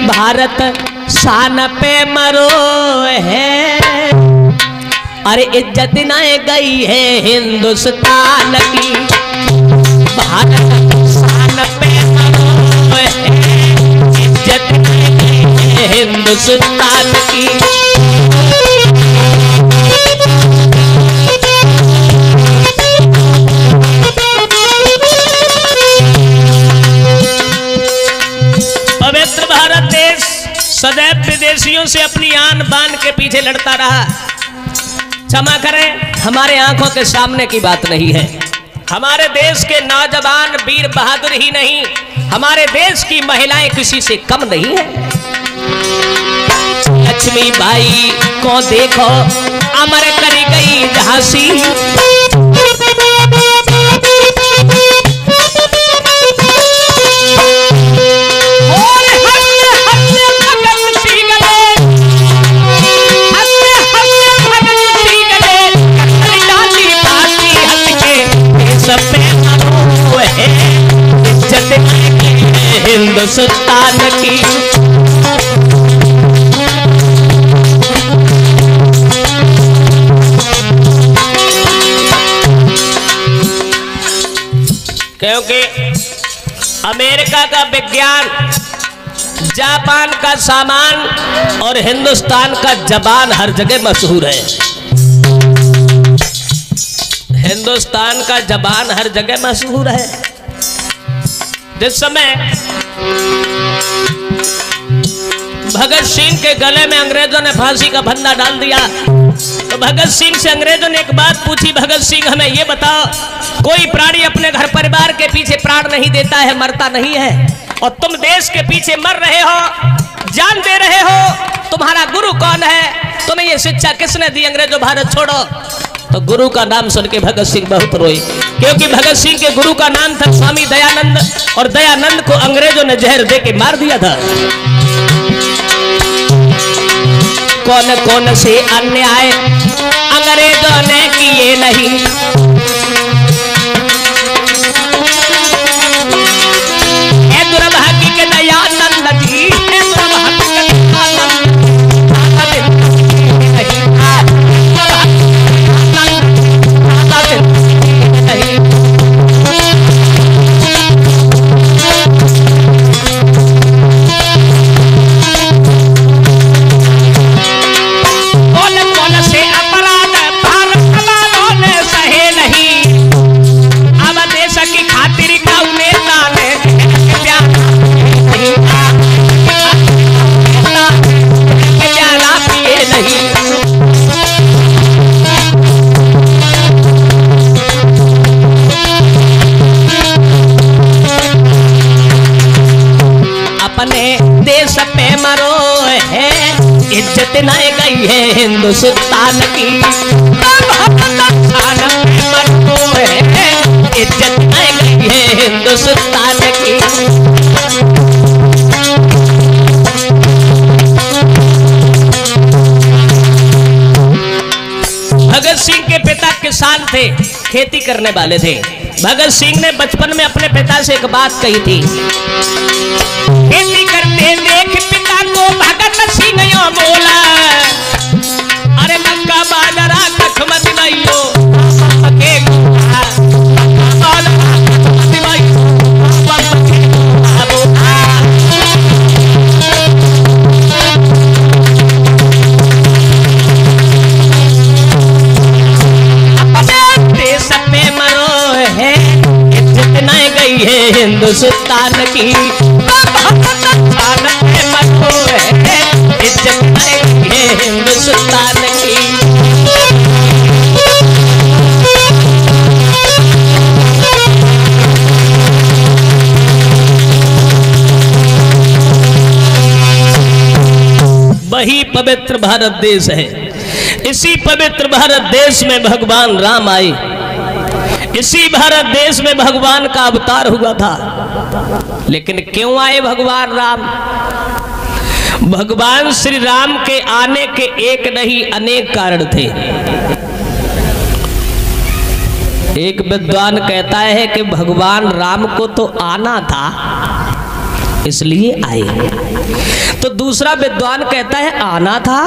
भारत शान पे मरो है। अरे इज्जत न गई है हिंदुस्तान की, भारत शान पे मरो है, इज्जत न गई है हिंदुस्तान की। पवित्र भारत देश सदैव विदेशियों से अपनी आन बान के पीछे लड़ता रहा। क्षमा करें, हमारे आंखों के सामने की बात नहीं है। हमारे देश के नौजवान वीर बहादुर ही नहीं, हमारे देश की महिलाएं किसी से कम नहीं है। लक्ष्मी बाई को देखो अमर कर गई झांसी, हिंदुस्तान की। क्योंकि अमेरिका का विज्ञान, जापान का सामान और हिंदुस्तान का जबान हर जगह मशहूर है। हिंदुस्तान का जबान हर जगह मशहूर है। जिस समय भगत सिंह के गले में अंग्रेजों ने फांसी का फंदा डाल दिया तो भगत सिंह से अंग्रेजों ने एक बात पूछी, भगत सिंह हमें ये बताओ, कोई प्राणी अपने घर परिवार के पीछे प्राण नहीं देता है, मरता नहीं है, और तुम देश के पीछे मर रहे हो, जान दे रहे हो, तुम्हारा गुरु कौन है, तुम्हें ये शिक्षा किसने दी, अंग्रेजों भारत छोड़ो। तो गुरु का नाम सुन के भगत सिंह बहुत रोए, क्योंकि भगत सिंह के गुरु का नाम था स्वामी दयानंद, और दयानंद को अंग्रेजों ने जहर दे के मार दिया था। कौन कौन से अन्याय अंग्रेजों ने किए नहीं, ए दुर्भाग्य के दयानंद जी, ए दुर्भाग्य के इज्जत न गई है हिंदुस्तान की, इज्जत न गई है हिंदुस्तान की। भगत सिंह के पिता किसान थे, खेती करने वाले थे। भगत सिंह ने बचपन में अपने पिता से एक बात कही थी, खेती करते देख पिता को भगत सिंह यो बोला, अरे मक्का बाजरा कख मत लाइयो, देश पे मरो है, इज्जत न गई है हिंदुस्तान की, इज्जत न गई है हिंदुस्तान की। वही पवित्र भारत देश है। इसी पवित्र भारत देश में भगवान राम आए, इसी भारत देश में भगवान का अवतार हुआ था। लेकिन क्यों आए भगवान राम? भगवान श्री राम के आने के एक नहीं अनेक कारण थे। एक विद्वान कहता है कि भगवान राम को तो आना था, इसलिए आए। तो दूसरा विद्वान कहता है आना था,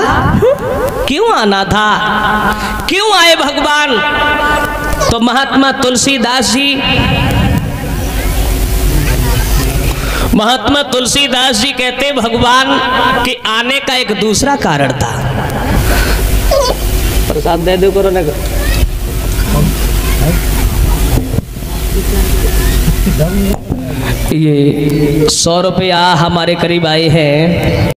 क्यों आना था, क्यों आए भगवान? तो महात्मा तुलसीदास जी कहते भगवान के आने का एक दूसरा कारण था। प्रसाद दे दो करो ना। ये 100 रुपया हमारे करीब आए हैं।